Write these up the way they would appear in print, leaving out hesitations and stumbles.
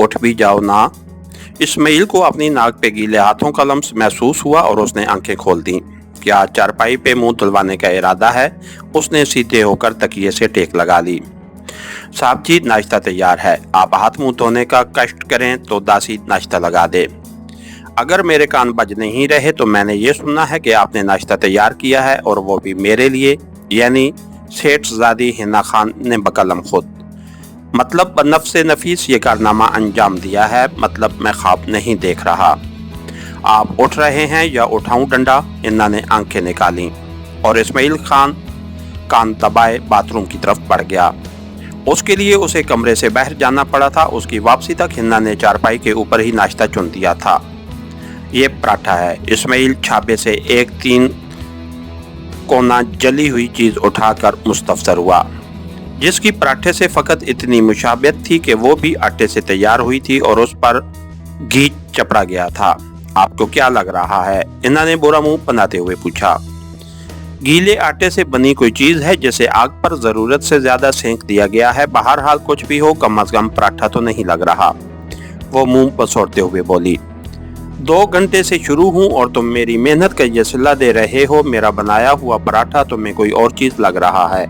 उठ भी जाओ ना। इस्माइल को अपनी नाक पे गीले हाथों का लम्स महसूस हुआ और उसने आंखें खोल दी। क्या चारपाई पे मुंह तुलवाने का इरादा है? उसने सीधे होकर तकिए से टेक लगा ली। साहब जी, नाश्ता तैयार है, आप हाथ मुंह धोने का कष्ट करें तो दासी नाश्ता लगा दे। अगर मेरे कान बज नहीं रहे तो मैंने ये सुना है कि आपने नाश्ता तैयार किया है, और वो भी मेरे लिए, यानी सेठजादी हिना खान ने बकलम खुद। मतलब नफ्से नफीस ये कारनामा अंजाम दिया है, मतलब मैं ख्वाब नहीं देख रहा। आप उठ रहे हैं या उठाऊं डंडा? हिना ने आंखें निकाली और इस्माइल खान कान दबाए बाथरूम की तरफ बढ़ गया। उसके लिए उसे कमरे से बाहर जाना पड़ा था। उसकी वापसी तक हिना ने चारपाई के ऊपर ही नाश्ता चुन दिया था। ये पराठा है। इस्माइल छाबे से एक 3 कोना जली हुई चीज उठाकर मुस्तफसर हुआ, जिसकी पराठे से फकत इतनी मुशाबहत थी कि वो भी आटे से तैयार हुई थी और उस पर घी चपड़ा गया था। आपको क्या लग रहा है? इन्होंने बुरा मुंह बनाते हुए पूछा। गीले आटे से बनी कोई चीज है जिसे आग पर जरूरत से ज्यादा सेंक दिया गया है। बहरहाल कुछ भी हो, कम अज कम पराठा तो नहीं लग रहा। वो मुंह पसोड़ते हुए बोली। 2 घंटे से शुरू हूँ और तुम मेरी मेहनत का ये सिला दे रहे हो। मेरा बनाया हुआ पराठा तुम्हें कोई और चीज लग रहा है।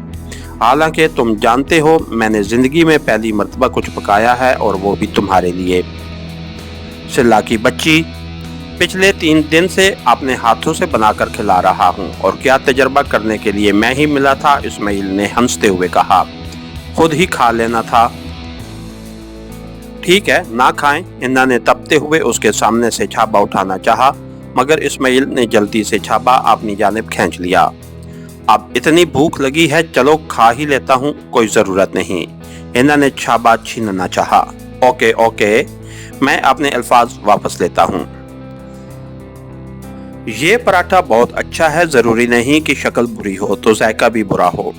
हालांकि तुम जानते हो मैंने जिंदगी में पहली मर्तबा कुछ पकाया है, और वो भी तुम्हारे लिए। सिल्ला की बच्ची, पिछले 3 दिन से अपने हाथों से बनाकर खिला रहा हूँ, और क्या तजर्बा करने के लिए मैं ही मिला था? इस्माइल ने हंसते हुए कहा। खुद ही खा लेना था। ठीक है, ना खाएं। हिना ने तपते हुए उसके सामने से छाबा उठाना चाहा, मगर इस्माइल ने जल्दी से छाबा अपनी जानिब खींच लिया। अब इतनी भूख लगी है, चलो खा ही लेता हूँ, कोई जरूरत नहीं। हिना ने छाबा छीनना चाहा। ओके ओके, मैं अपने अल्फाज वापस लेता हूँ। ये पराठा बहुत अच्छा है। जरूरी नहीं कि शक्ल बुरी हो तो जायका भी बुरा हो।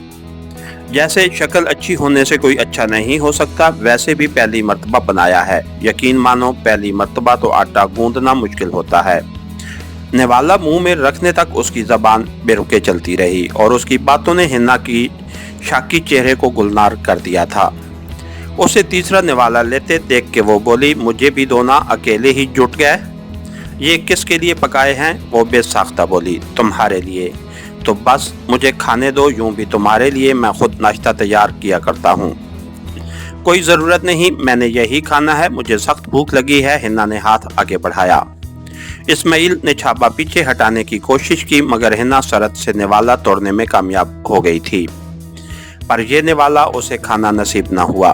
जैसे शक्ल अच्छी होने से कोई अच्छा नहीं हो सकता, वैसे भी पहली मर्तबा बनाया है। यकीन मानो, पहली मर्तबा तो आटा गूंदना मुश्किल होता है। निवाला मुंह में रखने तक उसकी जबान बेरुके चलती रही, और उसकी बातों ने हिना की शाकी चेहरे को गुलनार कर दिया था। उसे तीसरा निवाला लेते देख के वो बोली, मुझे भी दो ना, अकेले ही जुट गए। ये किसके लिए पकाए हैं? वो बेसाख्ता बोली। तुम्हारे लिए। तो बस मुझे खाने दो, यूं भी तुम्हारे लिए मैं खुद नाश्ता तैयार किया करता हूँ। कोई ज़रूरत नहीं, मैंने यही खाना है, मुझे सख्त भूख लगी है। हिना ने हाथ आगे बढ़ाया। इस्माइल ने छाबा पीछे हटाने की कोशिश की, मगर हिना सरहद से निवाला तोड़ने में कामयाब हो गई थी, पर यह निवाला उसे खाना नसीब न हुआ।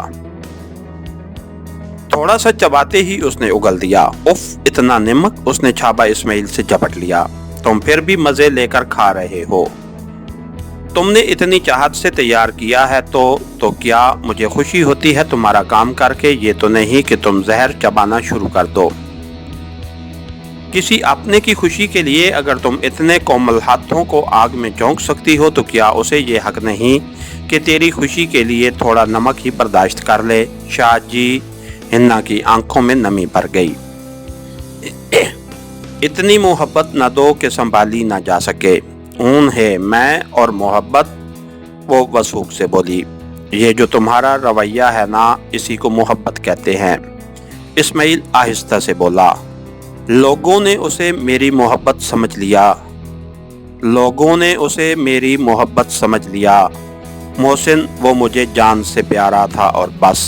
थोड़ा सा चबाते ही उसने उगल दिया। उफ, इतना नमक! उसने छाबा इस्माइल से झपट लिया। तुम फिर भी मजे लेकर खा रहे हो। तुमने इतनी चाहत से तैयार किया है तो क्या मुझे खुशी होती है तुम्हारा काम करके? ये तो नहीं कि तुम जहर चबाना शुरू कर दो। किसी अपने की खुशी के लिए अगर तुम इतने कोमल हाथों को आग में झोंक सकती हो, तो क्या उसे ये हक नहीं कि तेरी खुशी के लिए थोड़ा नमक ही बर्दाश्त कर ले? शाह जी, हिन्ना की आंखों में नमी भर गई। इतनी मोहब्बत न दो कि संभाली ना जा सके। ऊन है मैं और मोहब्बत, वो वसूख से बोली। ये जो तुम्हारा रवैया है ना, इसी को मोहब्बत कहते हैं। इस्माइल आहिस्ता से बोला। लोगों ने उसे मेरी मोहब्बत समझ लिया। लोगों ने उसे मेरी मोहब्बत समझ लिया। मोहसिन, वो मुझे जान से प्यारा था और बस।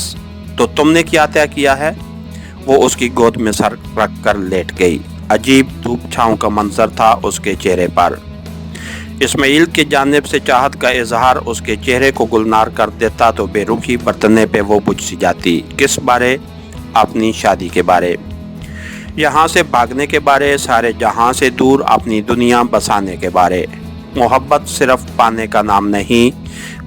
तो तुमने क्या तय किया है? वो उसकी गोद में सर रख कर लेट गई। अजीब धूप छांव का मंजर था उसके चेहरे पर। इस्माइल की जानिब से चाहत का इजहार उसके चेहरे को गुलनार कर देता, तो बेरुखी बरतने पे वो बुझ सी जाती। किस बारे? अपनी शादी के बारे, यहाँ से भागने के बारे, सारे जहाँ से दूर अपनी दुनिया बसाने के बारे। मोहब्बत सिर्फ पाने का नाम नहीं,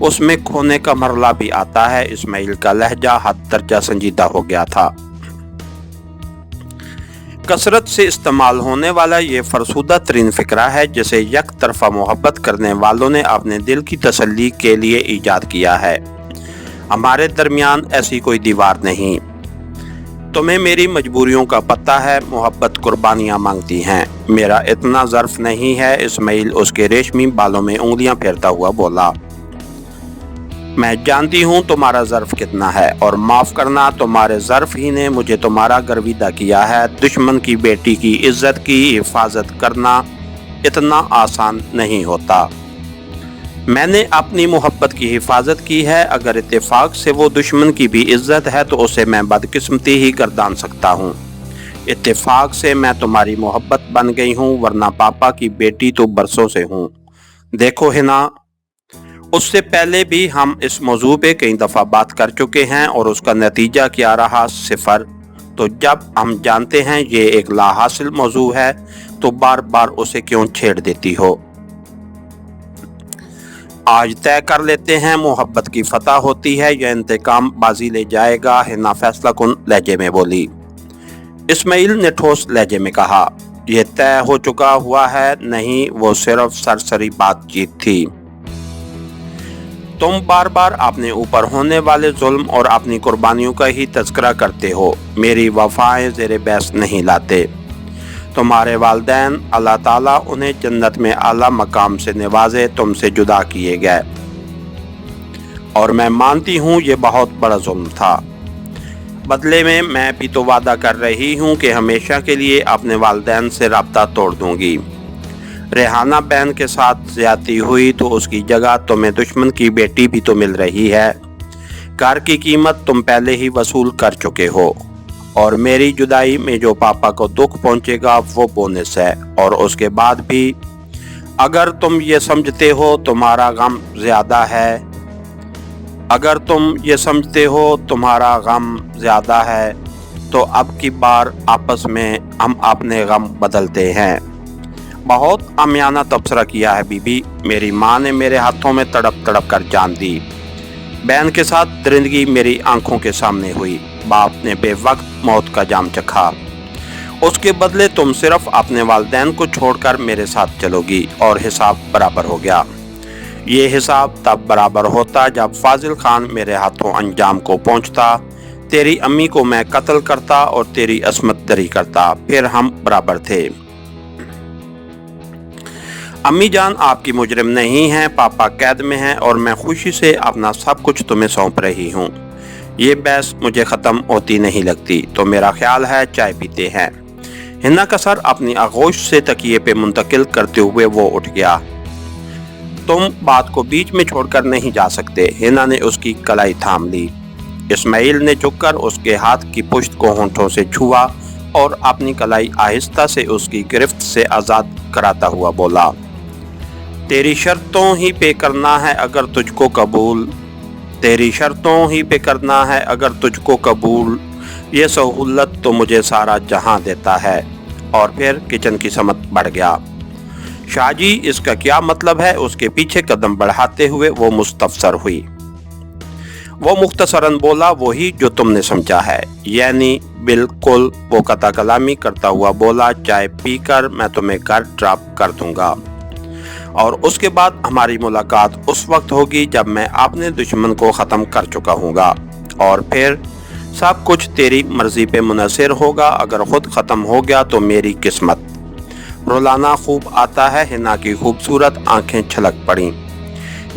उसमें खोने का मरला भी आता है। इस्माइल का लहजा हद दर्जा संजीदा हो गया था। कसरत से इस्तेमाल होने वाला ये फरसूदा तरीन फिक्रा है जिसे यक तरफा मोहब्बत करने वालों ने अपने दिल की तसल्ली के लिए ईजाद किया है। हमारे दरमियान ऐसी कोई दीवार नहीं। तुम्हें मेरी मजबूरियों का पता है। मोहब्बत कुर्बानियाँ मांगती हैं। मेरा इतना ज़र्फ नहीं है। इस्माइल उसके रेशमी बालों में उंगलियां फेरता हुआ बोला। मैं जानती हूँ तुम्हारा ज़र्फ कितना है, और माफ़ करना, तुम्हारे ज़र्फ ही ने मुझे तुम्हारा गर्विदा किया है। दुश्मन की बेटी की इज्जत की हिफाजत करना इतना आसान नहीं होता। मैंने अपनी मोहब्बत की हिफाजत की है। अगर इत्तेफाक से वो दुश्मन की भी इज्जत है तो उसे मैं बदकिस्मती ही गर्दान सकता हूँ। इत्तेफाक से मैं तुम्हारी मोहब्बत बन गई हूँ, वरना पापा की बेटी तो बरसों से हूँ। देखो हिना, उससे पहले भी हम इस मौजू पे कई दफ़ा बात कर चुके हैं और उसका नतीजा क्या रहा? सिफर। तो जब हम जानते हैं ये एक लाहासिल मौजू है तो बार बार उसे क्यों छेड़ देती हो? आज तय कर लेते हैं, मोहब्बत की फतह होती है या इंतकाम बाजी ले जाएगा? हिना फैसला कुन लहजे में बोली। इस्माइल ने ठोस लहजे में कहा, यह तय हो चुका हुआ है। नहीं, वो सिर्फ सरसरी बातचीत थी। तुम बार बार अपने ऊपर होने वाले जुल्म और अपनी कुर्बानियों का ही तज़किरा करते हो। मेरी वफ़ाएं ज़ेरे बहस नहीं लाते। तुम्हारे वालिदैन, अल्लाह ताला उन्हें जन्नत में आला मकाम से नवाजे, तुमसे जुदा किए गए, और मैं मानती हूँ ये बहुत बड़ा जुल्म था। बदले में मैं भी तो वादा कर रही हूँ कि हमेशा के लिए अपने वालिदैन से राब्ता तोड़ दूँगी। रेहाना बहन के साथ ज़्यादती हुई तो उसकी जगह तुम्हें दुश्मन की बेटी भी तो मिल रही है। घर की कीमत तुम पहले ही वसूल कर चुके हो, और मेरी जुदाई में जो पापा को दुख पहुंचेगा वो बोनस है। और उसके बाद भी अगर तुम ये समझते हो तुम्हारा गम ज़्यादा है, अगर तुम ये समझते हो तुम्हारा गम ज़्यादा है, तो अब की बार आपस में हम अपने गम बदलते हैं। बहुत अमियाना तबसरा किया है बीबी। मेरी माँ ने मेरे हाथों में तड़प तड़प कर जान दी। बहन के साथ दरिंदगी मेरी आंखों के सामने हुई। बाप ने बेवक्त मौत का जाम चखा। उसके बदले तुम सिर्फ अपने वालिदैन को छोड़कर मेरे साथ चलोगी, और हिसाब बराबर हो गया। ये हिसाब तब बराबर होता जब फाजिल खान मेरे हाथों अंजाम को पहुंचता। तेरी अम्मी को मैं कत्ल करता और तेरी असमत दरी करता, फिर हम बराबर थे। अम्मी जान आपकी मुजरिम नहीं हैं, पापा कैद में हैं, और मैं खुशी से अपना सब कुछ तुम्हें सौंप रही हूँ। ये बहस मुझे ख़त्म होती नहीं लगती, तो मेरा ख्याल है चाय पीते हैं। हिना का सर अपनी आगोश से तकिए पे मुंतकिल करते हुए वो उठ गया। तुम बात को बीच में छोड़कर नहीं जा सकते। हिना ने उसकी कलाई थाम ली। इस्माइल ने झुककर उसके हाथ की पुश्त को होंठों से छुआ और अपनी कलाई आहिस्ता से उसकी गिरफ्त से आज़ाद कराता हुआ बोला, तेरी शर्तों ही पे करना है अगर तुझको कबूल, तेरी शर्तों ही पे करना है अगर तुझको कबूल, ये सहूलत तो मुझे सारा जहां देता है। और फिर किचन की समत बढ़ गया। शाहजी, इसका क्या मतलब है? उसके पीछे कदम बढ़ाते हुए वो मुस्तफसर हुई। वो मुख्तसरन बोला, वही जो तुमने समझा है, यानी बिल्कुल। वो कता कलामी करता हुआ बोला, चाय पीकर मैं तुम्हें घर ड्रॉप कर दूंगा, और उसके बाद हमारी मुलाकात उस वक्त होगी जब मैं अपने दुश्मन को ख़त्म कर चुका हूँगा, और फिर सब कुछ तेरी मर्ज़ी पे मुनहसर होगा। अगर ख़ुद ख़त्म हो गया तो मेरी किस्मत। रुलाना खूब आता है। हिना की खूबसूरत आंखें छलक पड़ीं।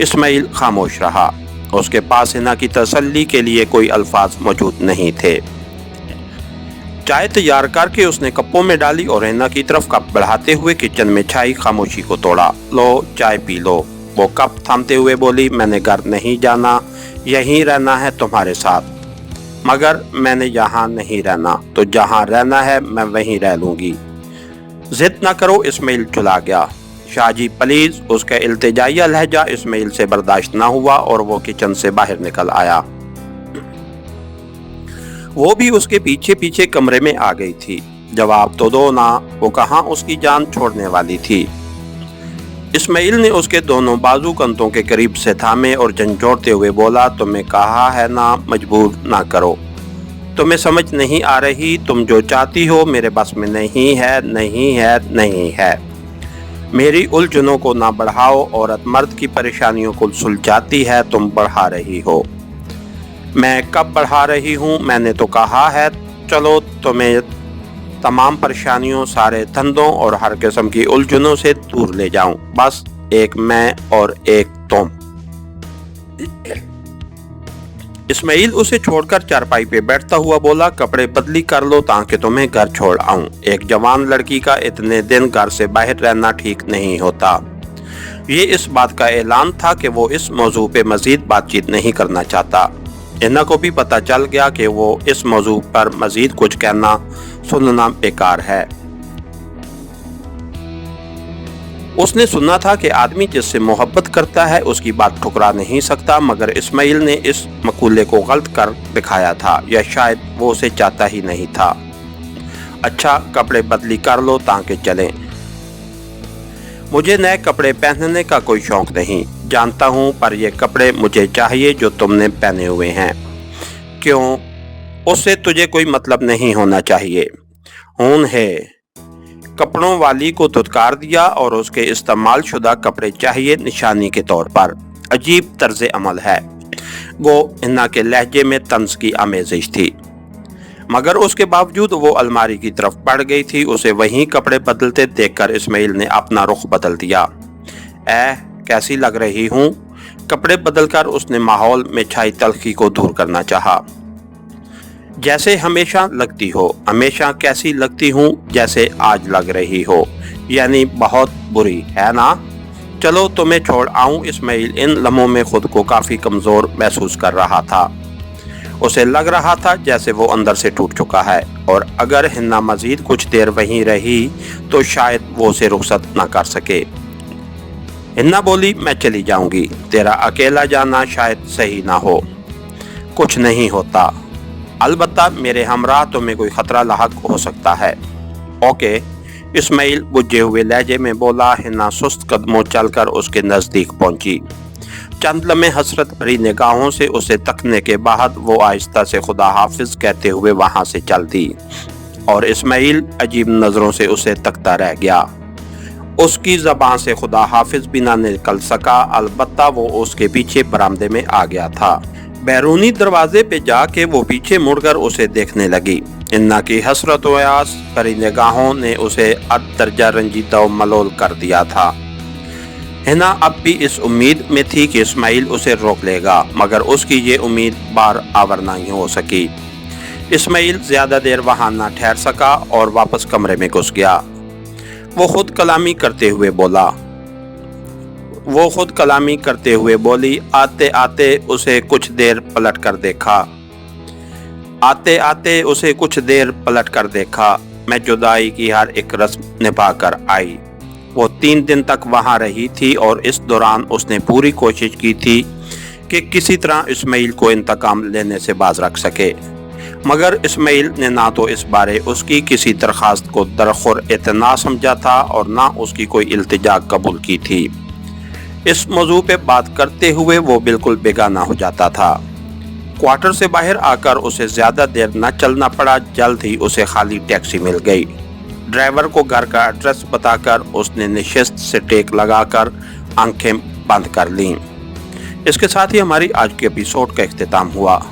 इस्माइल खामोश रहा। उसके पास हिना की तसल्ली के लिए कोई अल्फाज मौजूद नहीं थे। चाय तैयार करके उसने कपों में डाली और हिना की तरफ कप बढ़ाते हुए किचन में छाई खामोशी को तोड़ा। लो, चाय पी लो। वो कप थामते हुए बोली, मैंने घर नहीं जाना, यहीं रहना है तुम्हारे साथ। मगर मैंने यहाँ नहीं रहना, तो जहाँ रहना है मैं वहीं रह लूँगी। जिद न करो। इस्माइल चला गया। शाहजी प्लीज। उसका इल्तिजाइया लहजा इस्माइल से बर्दाश्त न हुआ और वो किचन से बाहर निकल आया। वो भी उसके पीछे पीछे कमरे में आ गई थी। जवाब तो दो ना, वो कहाँ उसकी जान छोड़ने वाली थी। इस्माइल ने उसके दोनों बाजू कंधों के करीब से थामे और झंझोड़ते हुए बोला, तुम्हें कहा है ना, मजबूर ना करो। तुम्हें समझ नहीं आ रही। तुम जो चाहती हो मेरे बस में नहीं है, नहीं है, नहीं है। मेरी उलझनों को ना बढ़ाओ। औरत मर्द की परेशानियों को सुलझाती है, तुम बढ़ा रही हो। मैं कब बढ़ा रही हूँ? मैंने तो कहा है चलो तुम्हें तमाम परेशानियों, सारे धंधों और हर किस्म की उलझनों से दूर ले जाऊं। बस एक मैं और एक तुम। इस्माइल उसे छोड़कर चारपाई पे बैठता हुआ बोला, कपड़े बदली कर लो ताकि तुम्हें घर छोड़ आऊं। एक जवान लड़की का इतने दिन घर से बाहर रहना ठीक नहीं होता। ये इस बात का ऐलान था कि वो इस मौजू पे मजीद बातचीत नहीं करना चाहता। हिना को भी पता चल गया कि वो इस मौजू पर मजीद कुछ कहना सुनना बेकार है। उसने सुना था कि आदमी जिससे मोहब्बत करता है उसकी बात ठुकरा नहीं सकता, मगर इस्माइल ने इस मकूले को गलत कर दिखाया था, या शायद वो उसे चाहता ही नहीं था। अच्छा, कपड़े बदली कर लो ताकि चलें। मुझे नए कपड़े पहनने का कोई शौक नहीं, जानता हूँ, पर ये कपड़े मुझे चाहिए जो तुमने पहने हुए हैं। क्यों? उससे तुझे कोई मतलब नहीं होना चाहिए। खून है। कपड़ों वाली को धुतकार दिया और उसके इस्तेमाल शुदा कपड़े चाहिए निशानी के तौर पर। अजीब तर्ज अमल है। वो हिना के लहजे में तंज की आमेजिश थी, मगर उसके बावजूद वो अलमारी की तरफ बढ़ गई थी। उसे वहीं कपड़े बदलते देखकर इस्माइल ने अपना रुख बदल दिया। कैसी लग रही हूँ? कपड़े बदलकर उसने माहौल में छाई तल्खी को दूर करना चाहा। जैसे हमेशा लगती हो। हमेशा कैसी लगती हूँ? जैसे आज लग रही हो, यानी बहुत बुरी, है ना? चलो तुम्हें छोड़ आऊं। इस्माइल इन लम्हों में खुद को काफी कमजोर महसूस कर रहा था। उसे लग रहा था जैसे वो अंदर से टूट चुका है, और अगर हिना मजीद कुछ देर वहीं रही तो शायद वो उसे रुखसत न कर सके। हिना बोली, मैं चली जाऊंगी, तेरा अकेला जाना शायद सही ना हो। कुछ नहीं होता, अलबत्ता मेरे हमराह तुम्हें कोई खतरा लाहक हो सकता है। ओके, इस्माइल बुझे हुए लहजे में बोला। हिना सुस्त कदमों चलकर उसके नजदीक पहुंची। चंद लम्हे हसरत भरी निगाहों से उसे तकने के बाद वो आहिस्ता से खुदा हाफिज कहते हुए वहां से चल दी, और इस्माइल अजीब नजरों से उसे तकता रह गया। उसकी ज़बान से खुदा हाफिज भी ना निकल सका, अलबत्ता वो उसके पीछे बरामदे में आ गया था। बैरूनी दरवाजे पे जाके वो पीछे मुड़कर उसे देखने लगी। हिना की हसरत व आस भरी निगाहों ने उसे अद दर्जा रंजीदा व मलोल कर दिया था। हिना अब भी इस उम्मीद में थी कि इस्माइल उसे रोक लेगा, मगर उसकी ये उम्मीद बार आवर नहीं हो सकी। इस्माइल ज्यादा देर वहां न ठहर सका और वापस कमरे में घुस गया। वो खुद कलामी करते हुए बोली। आते आते उसे कुछ देर पलट कर देखा। मैं जुदाई की हर एक रस्म निभा कर आई। वो 3 दिन तक वहां रही थी, और इस दौरान उसने पूरी कोशिश की थी कि किसी तरह इस्माइल को इंतकाम लेने से बाज रख सके, मगर इस्माइल ने ना तो इस बारे उसकी किसी दरख्वास्त को दरखुर इतना समझा था और ना उसकी कोई इल्तिजा कबूल की थी। इस मौजू पे बात करते हुए वो बिल्कुल बेगाना हो जाता था। क्वार्टर से बाहर आकर उसे ज्यादा देर न चलना पड़ा। जल्द ही उसे खाली टैक्सी मिल गई। ड्राइवर को घर का एड्रेस बताकर उसने निशिस्त से टेक लगाकर आंखें बंद कर लीं। इसके साथ ही हमारी आज के एपिसोड का इख्तिताम हुआ।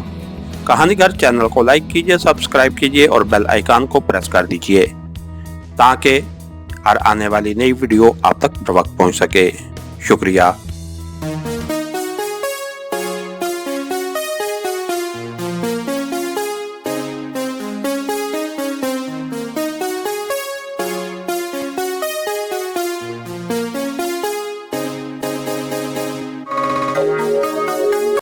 कहानीगर चैनल को लाइक कीजिए, सब्सक्राइब कीजिए और बेल आइकन को प्रेस कर दीजिए ताकि हर आने वाली नई वीडियो आप तक बर वक्त पहुंच सके। शुक्रिया।